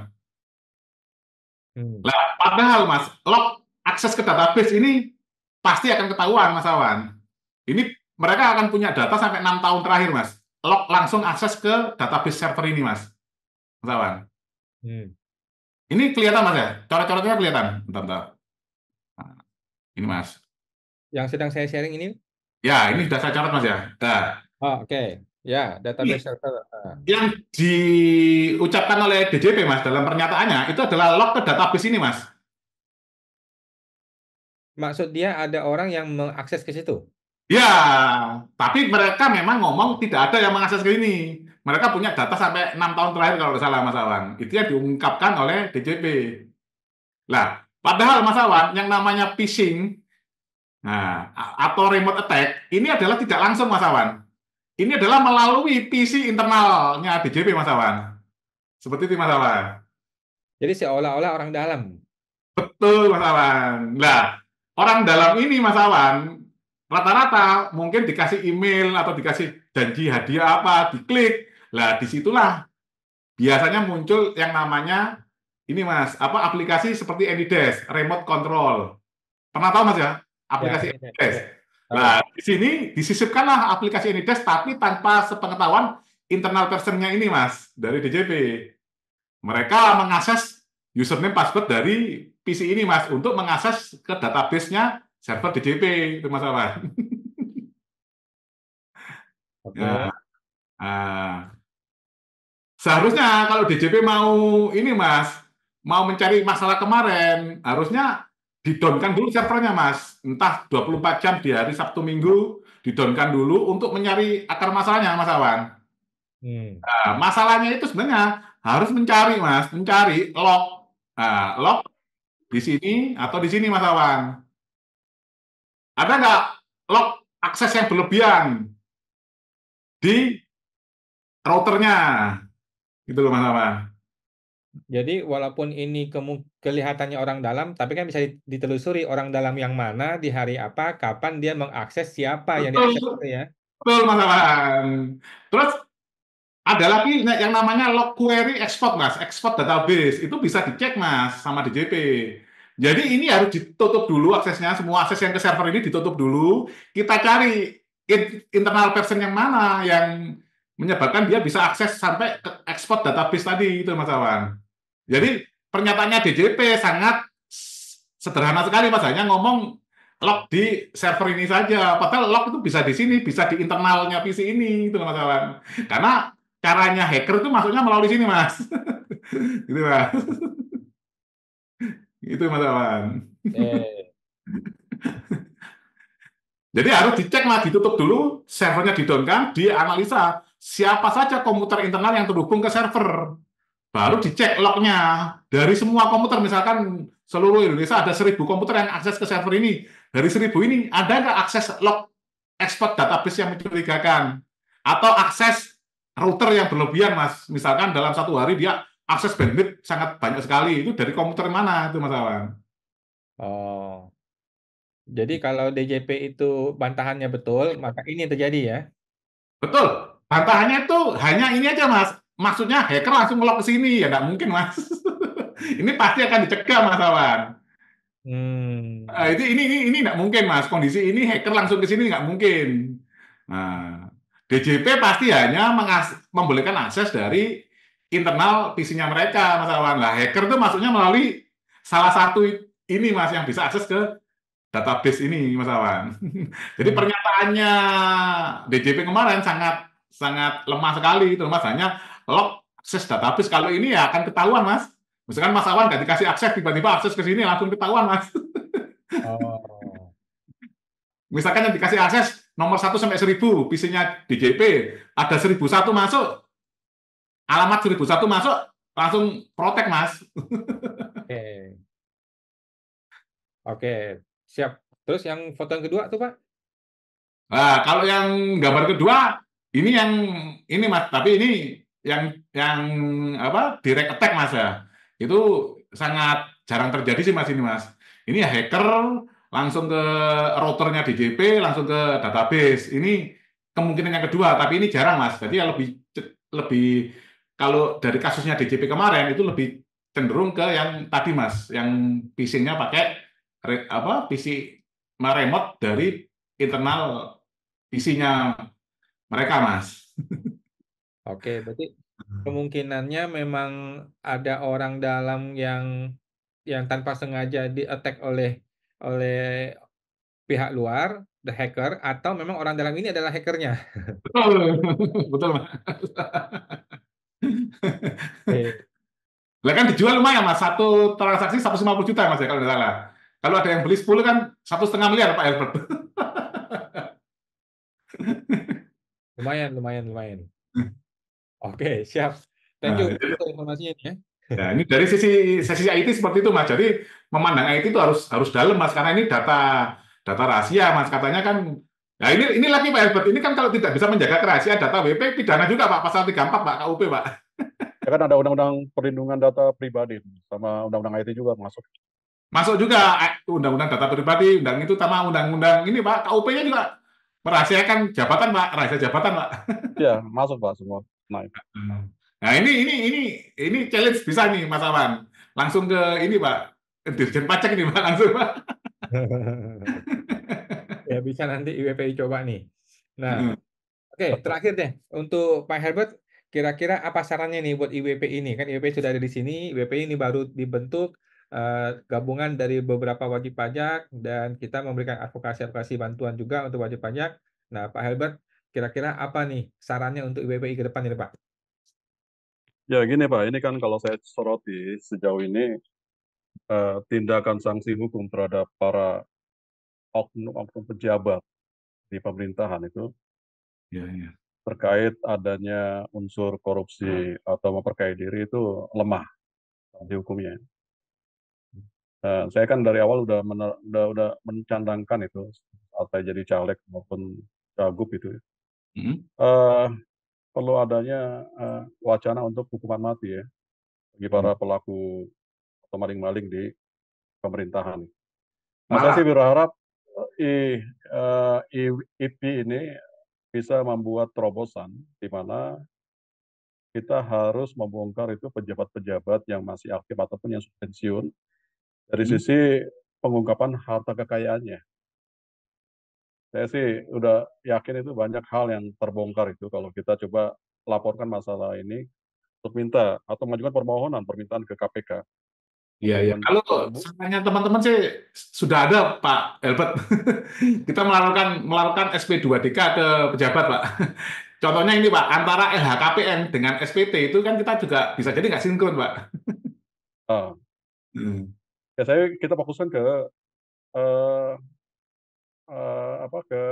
Hmm. Nah, padahal Mas, log akses ke database ini pasti akan ketahuan Mas Awan. Ini mereka akan punya data sampai 6 tahun terakhir, Mas. Log langsung akses ke database server ini, Mas. Mas Awan. Hmm. Ini kelihatan, Mas ya? Coret-coretnya kelihatan. Bentar. Nah, ini, Mas. Yang sedang saya sharing ini? Ya, ini sudah saya coret, Mas ya. Nah, Oh, oke. Ya, database ini server. yang diucapkan oleh DJP, Mas, dalam pernyataannya, itu adalah log ke database ini, Mas. Maksud dia ada orang yang mengakses ke situ? Ya, tapi mereka memang ngomong tidak ada yang mengakses ke ini. Mereka punya data sampai 6 tahun terakhir kalau tidak salah, Mas Awan. Itu yang diungkapkan oleh DJP. Lah, padahal Mas Awan, yang namanya phishing, nah, atau remote attack, ini adalah tidak langsung Mas Awan. Ini adalah melalui PC internalnya DJP Mas Awan. Seperti itu Mas Awan. Jadi seolah-olah orang dalam. Betul Mas Awan. Nah, orang dalam ini Mas Awan, rata-rata mungkin dikasih email atau dikasih janji hadiah apa, diklik. Lah, disitulah biasanya muncul yang namanya ini Mas, aplikasi seperti AnyDesk, remote control. Pernah tahu Mas ya? Ya, Aplikasi ini AnyDesk. tahu. Nah, di sini disisipkanlah aplikasi AnyDesk tapi tanpa sepengetahuan internal personnya ini Mas dari DJP. Mereka mengakses username password dari PC ini Mas untuk mengakses ke database-nya server DJP itu Mas Awan. Oke. Nah, seharusnya kalau DJP mau ini Mas, mau mencari masalah kemarin, harusnya di-down-kan dulu servernya Mas. Entah 24 jam di hari Sabtu Minggu, di-down-kan dulu untuk mencari akar masalahnya Mas Awan. Nah, masalahnya itu sebenarnya harus mencari Mas, mencari log. Nah, log di sini atau di sini Mas Awan. Ada nggak log akses yang berlebihan di routernya? Gitu loh Mas Awan. Jadi walaupun ini kelihatannya orang dalam, tapi kan bisa ditelusuri orang dalam yang mana, di hari apa, kapan dia mengakses, siapa yang diakses Betul, gitu ya. betul Mas Awan. Terus ada lagi yang namanya log query export Mas, export database. Itu bisa dicek Mas sama DJP. Jadi ini harus ditutup dulu aksesnya, semua akses yang ke server ini ditutup dulu. Kita cari internal version yang mana yang menyebabkan dia bisa akses sampai ke export database tadi itu Mas Awan. Jadi pernyataannya DJP sangat sederhana sekali Mas, hanya ngomong log di server ini saja. Padahal log itu bisa di sini, bisa di internalnya PC ini itu Mas Awan. Karena caranya hacker itu masuknya melalui sini Mas. Gitu Mas. Itu Mas Awan. Jadi harus dicek Mas, ditutup dulu, servernya di-down-kan, dianalisa siapa saja komputer internal yang terhubung ke server. Baru dicek lognya. Dari semua komputer, misalkan seluruh Indonesia ada 1.000 komputer yang akses ke server ini. Dari 1.000 ini, ada nggak akses log export database yang mencurigakan? Atau akses router yang berlebihan, Mas. Misalkan dalam satu hari dia akses bandwidth sangat banyak sekali. Itu dari komputer mana itu, Mas Awan? Oh, jadi kalau DJP itu bantahannya betul, maka ini yang terjadi ya. Betul. Bantahannya itu hanya ini aja, Mas. Maksudnya hacker langsung ngelok ke sini. Ya nggak mungkin, Mas. Ini pasti akan dicegah, Mas Awan. Ini nggak mungkin Mas, kondisi ini hacker langsung ke sini nggak mungkin. Nah, DJP pasti hanya membolehkan akses dari internal PC-nya mereka, Mas Awan. Lah, hacker itu maksudnya melalui salah satu ini Mas yang bisa akses ke database ini, Mas Awan. Jadi pernyataannya DJP kemarin sangat sangat lemah sekali itu Mas, hanya log akses database. Kalau ini ya akan ketahuan Mas. Misalkan Mas Awan nggak dikasih akses, tiba-tiba akses ke sini langsung ketahuan Mas. Oh, Misalkan yang dikasih akses nomor 1 sampai 1000, PC-nya DJP, ada 1001 masuk, alamat 1001 masuk, langsung protek Mas. oke. Oke, siap. Terus yang foto yang kedua tuh, Pak? Nah, kalau yang gambar kedua, ini yang ini Mas, tapi ini yang apa? Direct attack Mas ya. Itu sangat jarang terjadi sih Mas ini Mas. Ini ya hacker langsung ke routernya DJP, langsung ke database. Ini kemungkinan yang kedua, tapi ini jarang Mas. Jadi ya lebih kalau dari kasusnya DJP kemarin itu lebih cenderung ke yang tadi Mas, yang phishing-nya pakai PC remote dari internal isinya mereka, Mas. Oke, berarti kemungkinannya memang ada orang dalam yang tanpa sengaja di-attack oleh pihak luar, the hacker, atau memang orang dalam ini adalah hackernya. Betul, betul, Mas. Oke. Lah kan dijual lumayan, Mas. Satu transaksi 150 juta, Mas, ya, kalau tidak salah. Kalau ada yang beli 10 kan 1,5 miliar, Pak Albert. Lumayan, lumayan, lumayan. Oke, siap. Thank Nah, you untuk informasinya ya. ya, ini dari sesi IT seperti itu, Mas. Jadi memandang IT itu harus dalam, Mas, karena ini data rahasia, Mas. Katanya kan, nah ini lagi Pak Albert. Ini kan kalau tidak bisa menjaga kerahasiaan data WP, pidana juga, Pak. Pasal 34, Pak, KUP, Pak. Ya kan ada undang-undang perlindungan data pribadi sama undang-undang IT juga masuk. Masuk juga undang-undang data pribadi, undang itu sama undang-undang ini Pak, KUP-nya juga merahasiakan jabatan Pak, rahasia jabatan Pak. Ya, masuk Pak semua. Nah, Nah, ini challenge bisa nih Mas Awan. Langsung ke ini Pak, Dirjen Pajak ini Pak, langsung Pak. Ya bisa nanti IWPI coba nih. Nah, Hmm. oke, terakhir deh untuk Pak Herbert, kira-kira apa sarannya nih buat IWPI ini? Kan IWPI sudah ada di sini, IWPI ini baru dibentuk gabungan dari beberapa wajib pajak dan kita memberikan advokasi bantuan juga untuk wajib pajak. Nah, Pak Herbert, kira-kira apa nih sarannya untuk IWPI ke depan ini, Pak? Ya gini Pak, ini kan kalau saya soroti sejauh ini tindakan sanksi hukum terhadap para oknum-oknum pejabat di pemerintahan itu Ya, ya. terkait adanya unsur korupsi atau memperkaya diri itu lemah sanksi hukumnya. Saya kan dari awal udah mencandangkan itu saat saya jadi caleg maupun cagup itu. Hmm. Eh, Perlu adanya wacana untuk hukuman mati ya bagi para pelaku atau maling-maling di pemerintahan. Nah, saya sih Malah, berharap IP ini bisa membuat terobosan di mana kita harus membongkar itu pejabat-pejabat yang masih aktif ataupun yang sudah pensiun dari sisi pengungkapan harta kekayaannya. Saya sih udah yakin itu banyak hal yang terbongkar itu kalau kita coba laporkan masalah ini untuk minta atau mengajukan permintaan ke KPK iya, untuk iya. Kalau sebenarnya teman-teman sih sudah ada Pak Albert. Kita melakukan SP2DK ke pejabat Pak. Contohnya ini Pak, antara LHKPN dengan SPT itu kan kita juga bisa jadi nggak sinkron Pak. ah, Hmm. ya kita fokuskan ke eh, ke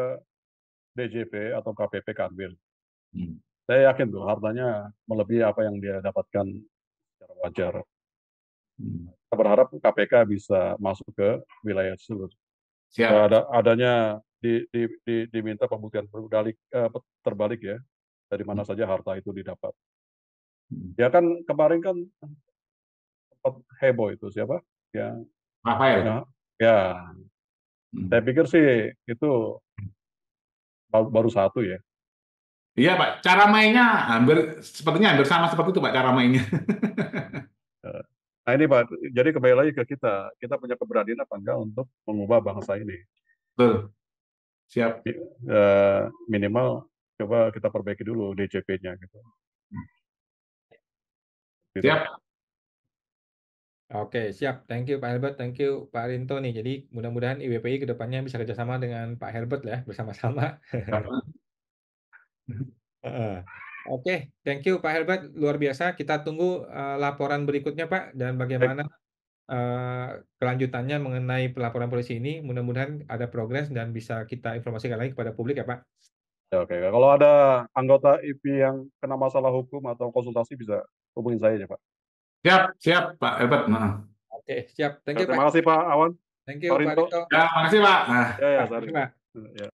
DJP atau KPP Kanwil. Hmm. Saya yakin tuh hartanya melebihi apa yang dia dapatkan secara wajar. Hmm. Kita berharap KPK bisa masuk ke wilayah tersebut. Siap. Adanya diminta pembuktian terbalik ya dari mana saja harta itu didapat. Hmm. Ya kan kemarin kan sempat heboh itu siapa? Yang Rafael. ya Hmm. saya pikir sih itu baru satu ya. Iya Pak, cara mainnya sepertinya hampir sama seperti itu Pak cara mainnya. Nah ini Pak, jadi kembali lagi ke kita punya keberanian apa enggak untuk mengubah bangsa ini. Betul. Siap. Minimal coba kita perbaiki dulu DJP-nya gitu. Siap. Oke, siap. Thank you Pak Herbert, thank you Pak Rinto nih. Jadi mudah-mudahan IWPI ke depannya bisa kerjasama dengan Pak Herbert ya, bersama-sama. Heeh. Oke, thank you Pak Herbert, luar biasa. Kita tunggu laporan berikutnya Pak, dan bagaimana kelanjutannya mengenai pelaporan polisi ini. Mudah-mudahan ada progres dan bisa kita informasikan lagi kepada publik ya Pak. Ya, oke. Kalau ada anggota IP yang kena masalah hukum atau konsultasi bisa hubungin saya ya Pak. Siap, siap Pak Albert. Nah. Oke, siap. Thank Ya, you Pak. terima kasih Pak Awan. Thank you Pak Pak Rinto. Rinto. Ya, makasih Pak. Nah. Ya, Pak, sorry. Pak. Ya.